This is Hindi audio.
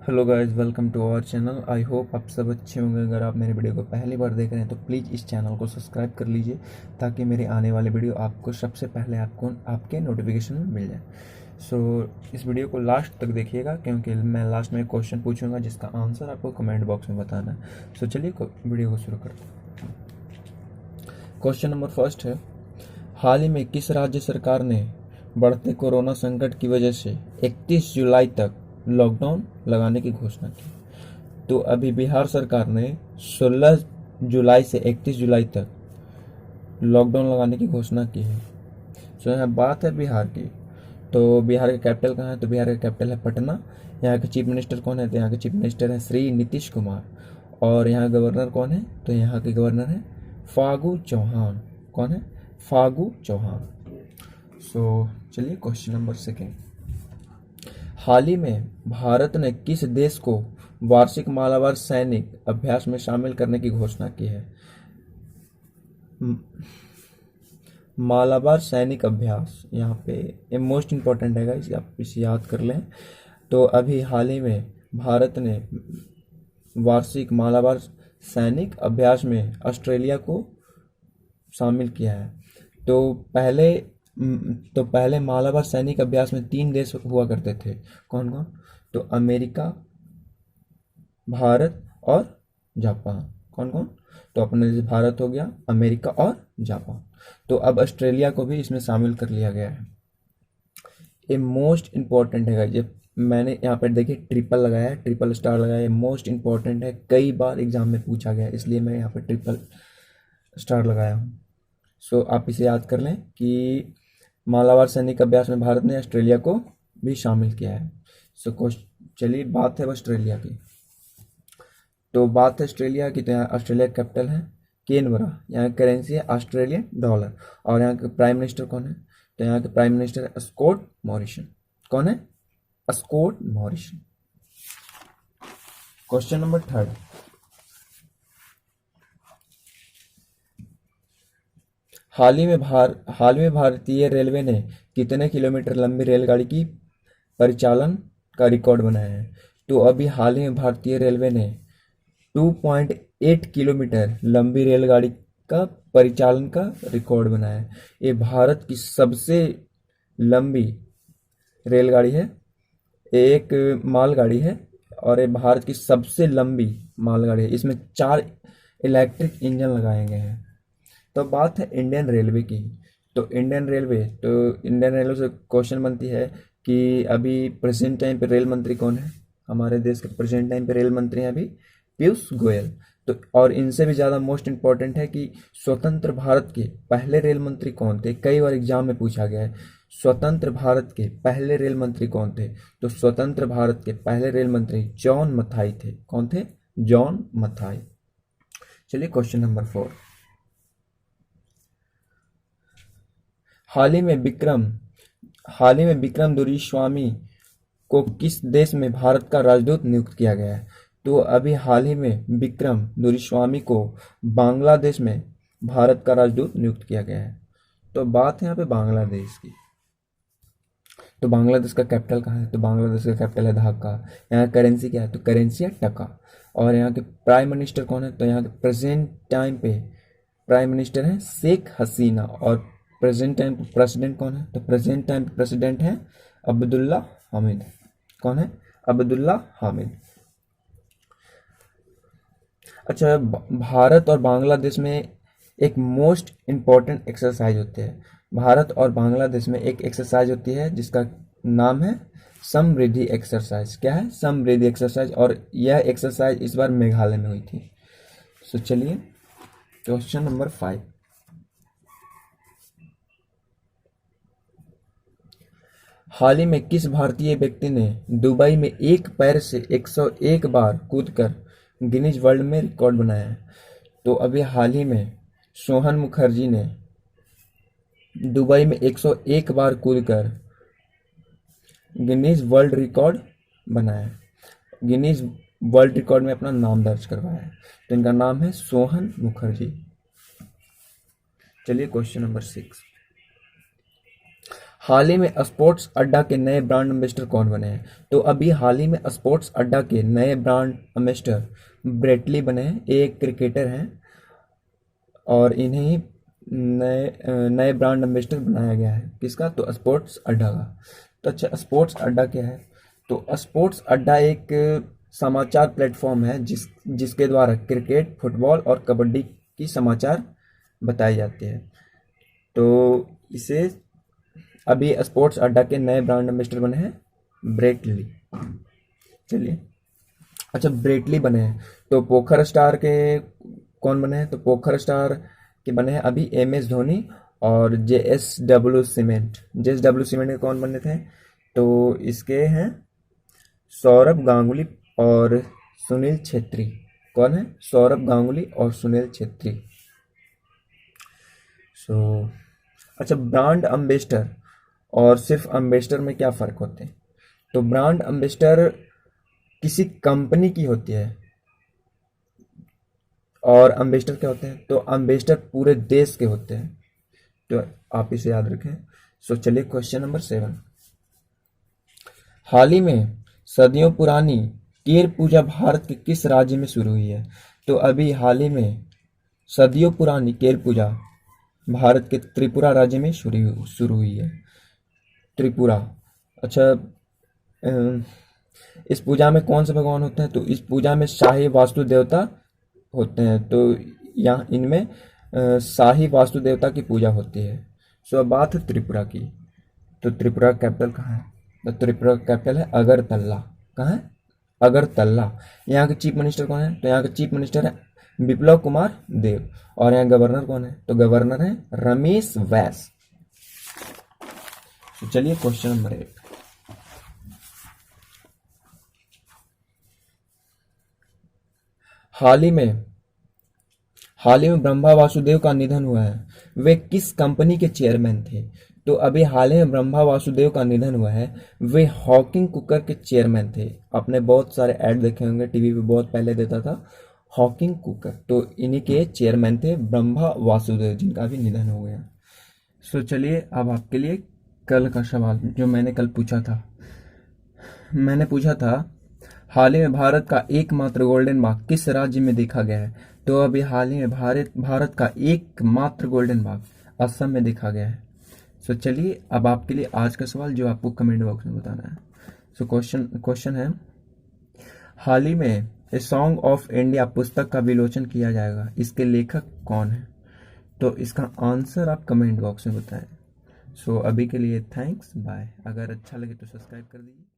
Hello guys, welcome to our channel. I hope आप सब अच्छे होंगे। अगर आप मेरे वीडियो को पहली बार देख रहे हैं तो प्लीज़ इस चैनल को सब्सक्राइब कर लीजिए ताकि मेरे आने वाले वीडियो आपको सबसे पहले आपको आपके नोटिफिकेशन में मिल जाए। इस वीडियो को लास्ट तक देखिएगा क्योंकि मैं लास्ट में एक क्वेश्चन पूछूंगा जिसका आंसर आपको कमेंट बॉक्स में बताना है। चलिए वीडियो को शुरू करते हैं। क्वेश्चन नंबर फर्स्ट है, हाल ही में किस राज्य सरकार ने बढ़ते कोरोना संकट की वजह से 31 जुलाई तक लॉकडाउन लगाने की घोषणा की? तो अभी बिहार सरकार ने 16 जुलाई से 31 जुलाई तक लॉकडाउन लगाने की घोषणा की है। यहाँ बात है बिहार की। तो बिहार का कैपिटल कहाँ है? तो बिहार का कैपिटल है पटना। यहाँ के चीफ मिनिस्टर कौन है? तो यहाँ के चीफ मिनिस्टर है श्री नीतीश कुमार। और यहाँ गवर्नर कौन है? तो यहाँ के गवर्नर है फागू चौहान। कौन है? फागू चौहान। चलिए क्वेश्चन नंबर सेकेंड, हाल ही में भारत ने किस देश को वार्षिक मालाबार सैनिक अभ्यास में शामिल करने की घोषणा की है? मालाबार सैनिक अभ्यास यहाँ पे मोस्ट इम्पोर्टेंट है गाइस, आप इसे याद कर लें। तो अभी हाल ही में भारत ने वार्षिक मालाबार सैनिक अभ्यास में ऑस्ट्रेलिया को शामिल किया है। तो पहले मालाबार सैनिक अभ्यास में 3 देश हुआ करते थे। कौन कौन? तो अमेरिका, भारत और जापान। कौन कौन? तो अपने जैसे भारत हो गया, अमेरिका और जापान। तो अब ऑस्ट्रेलिया को भी इसमें शामिल कर लिया गया है। ये मोस्ट इम्पोर्टेंट है। ये मैंने यहाँ पर देखिए ट्रिपल लगाया है, ट्रिपल स्टार लगाया है। मोस्ट इम्पोर्टेंट है, कई बार एग्जाम में पूछा गया है, इसलिए मैं यहाँ पर ट्रिपल स्टार लगाया हूँ। आप इसे याद कर लें कि मालाबार सैनिक अभ्यास में भारत ने ऑस्ट्रेलिया को भी शामिल किया है। चलिए बात है ऑस्ट्रेलिया की। तो बात है ऑस्ट्रेलिया की। तो यहाँ ऑस्ट्रेलिया का कैपिटल है कैनबरा। यहाँ करेंसी है ऑस्ट्रेलियन डॉलर। और यहाँ के प्राइम मिनिस्टर कौन है? तो यहाँ के प्राइम मिनिस्टर है स्कॉट मॉरिसन। कौन है? Scott Morrison. Question number third, हाल ही में भारतीय रेलवे ने कितने किलोमीटर लंबी रेलगाड़ी की परिचालन का रिकॉर्ड बनाया है? तो अभी हाल ही में भारतीय रेलवे ने 2.8 किलोमीटर लंबी रेलगाड़ी का परिचालन का रिकॉर्ड बनाया है। ये भारत की सबसे लंबी रेलगाड़ी है, एक मालगाड़ी है और ये भारत की सबसे लंबी मालगाड़ी है। इसमें 4 इलेक्ट्रिक इंजन लगाए गए हैं। तो बात है इंडियन रेलवे की। तो इंडियन रेलवे से क्वेश्चन बनती है कि अभी प्रेजेंट टाइम पे रेल मंत्री कौन है? हमारे देश के प्रेजेंट टाइम पे रेल मंत्री हैं अभी पीयूष गोयल। तो और इनसे भी ज़्यादा मोस्ट इम्पॉर्टेंट है कि स्वतंत्र भारत के पहले रेल मंत्री कौन थे? कई बार एग्जाम में पूछा गया है, स्वतंत्र भारत के पहले रेल मंत्री कौन थे? तो स्वतंत्र भारत के पहले रेल मंत्री जॉन मथाई थे। कौन थे? जॉन मथाई। चलिए क्वेश्चन नंबर 4, हाल ही में विक्रम दुरीस्वामी को किस देश में भारत का राजदूत नियुक्त किया गया है? तो अभी हाल ही में विक्रम दुरीस्वामी को बांग्लादेश में भारत का राजदूत नियुक्त किया गया है। तो बात है यहाँ पे बांग्लादेश की। तो बांग्लादेश का कैपिटल कहाँ है? तो बांग्लादेश का कैपिटल है ढाका। यहाँ करेंसी क्या है? तो करेंसी है टका। और यहाँ के प्राइम मिनिस्टर कौन है? तो यहाँ के प्रेजेंट टाइम पे प्राइम मिनिस्टर है शेख हसीना। और प्रेजेंट टाइम प्रेसिडेंट कौन है? तो प्रेजेंट टाइम प्रेसिडेंट है अब्दुल्ला हामिद। कौन है? अब्दुल्ला हामिद। अच्छा, भारत और बांग्लादेश में एक मोस्ट इम्पॉर्टेंट एक्सरसाइज होती है। भारत और बांग्लादेश में एक एक्सरसाइज होती है जिसका नाम है समृद्धि एक्सरसाइज। क्या है? समृद्धि एक्सरसाइज। और यह एक्सरसाइज इस बार मेघालय में हुई थी। चलिए क्वेश्चन नंबर 5, हाल ही में किस भारतीय व्यक्ति ने दुबई में एक पैर से 101 बार कूदकर गिनीज वर्ल्ड में रिकॉर्ड बनाया है? तो अभी हाल ही में सोहन मुखर्जी ने दुबई में 101 बार कूदकर गिनीज वर्ल्ड रिकॉर्ड बनाया है। गिनीज वर्ल्ड रिकॉर्ड में अपना नाम दर्ज करवाया है। तो इनका नाम है सोहन मुखर्जी। चलिए क्वेश्चन नंबर 6, हाल ही में स्पोर्ट्स अड्डा के नए ब्रांड एम्बेसडर कौन बने हैं? तो अभी हाल ही में स्पोर्ट्स अड्डा के नए ब्रांड एम्बेसडर ब्रेटली बने हैं। ये एक क्रिकेटर हैं और इन्हें नए ब्रांड एम्बेसडर बनाया गया है। किसका? तो स्पोर्ट्स अड्डा का। तो अच्छा, स्पोर्ट्स अड्डा क्या है? तो स्पोर्ट्स अड्डा एक समाचार प्लेटफॉर्म है जिसके द्वारा क्रिकेट, फुटबॉल और कबड्डी की समाचार बताए जाते हैं। तो इसे अभी स्पोर्ट्स अड्डा के नए ब्रांड एम्बेसडर बने हैं ब्रेटली। चलिए, अच्छा ब्रेटली बने हैं तो पोखर स्टार के कौन बने हैं? तो पोखर स्टार के बने हैं अभी MS धोनी और JSW सीमेंट। JSW सीमेंट के कौन बने थे? तो इसके हैं सौरभ गांगुली और सुनील छेत्री। कौन है? सौरभ गांगुली और सुनील छेत्री। अच्छा, ब्रांड एम्बेसडर और सिर्फ एम्बेसडर में क्या फ़र्क होते हैं? तो ब्रांड एम्बेसडर किसी कंपनी की होती है और एम्बेसडर क्या होते हैं? तो एम्बेसडर पूरे देश के होते हैं। तो आप इसे याद रखें। चलिए क्वेश्चन नंबर 7। हाल ही में सदियों पुरानी केर पूजा भारत के किस राज्य में शुरू हुई है? तो अभी हाल ही में सदियों पुरानी केर पूजा भारत के त्रिपुरा राज्य में शुरू हुई है। त्रिपुरा। अच्छा, इस पूजा में कौन से भगवान होते हैं? तो इस पूजा में शाही वास्तु देवता होते हैं। तो यहाँ इनमें शाही वास्तु देवता की पूजा होती है। अब बात है त्रिपुरा की। तो त्रिपुरा कैपिटल कहाँ है? तो त्रिपुरा कैपिटल है अगरतला। कहाँ है? अगरतला। यहाँ के चीफ मिनिस्टर कौन है? तो यहाँ के चीफ मिनिस्टर है बिप्लब कुमार देव। और यहाँ गवर्नर कौन है? तो गवर्नर है रमेश बैस। तो चलिए क्वेश्चन नंबर 8। हाल ही में ब्रह्मा वासुदेव का निधन हुआ है। वे किस कंपनी के चेयरमैन थे? तो अभी हाल ही में ब्रह्मा वासुदेव का निधन हुआ है। वे हॉकिंग कुकर के चेयरमैन थे। आपने बहुत सारे ऐड देखे होंगे, टीवी पे बहुत पहले देता था हॉकिंग कुकर। तो इन्हीं के चेयरमैन थे ब्रह्मा वासुदेव, जिनका भी निधन हो गया। चलिए अब आपके लिए कल का सवाल जो मैंने कल पूछा था। मैंने पूछा था हाल ही में भारत का एकमात्र गोल्डन बाघ किस राज्य में देखा गया है? तो अभी हाल ही में भारत का एकमात्र गोल्डन बाघ असम में देखा गया है। चलिए अब आपके लिए आज का सवाल जो आपको कमेंट बॉक्स में बताना है। क्वेश्चन है, हाल ही में ए सॉन्ग ऑफ इंडिया पुस्तक का विमोचन किया जाएगा। इसके लेखक कौन है? तो इसका आंसर आप कमेंट बॉक्स में बताएं। अभी के लिए थैंक्स, बाय। अगर अच्छा लगे तो सब्सक्राइब कर दीजिए।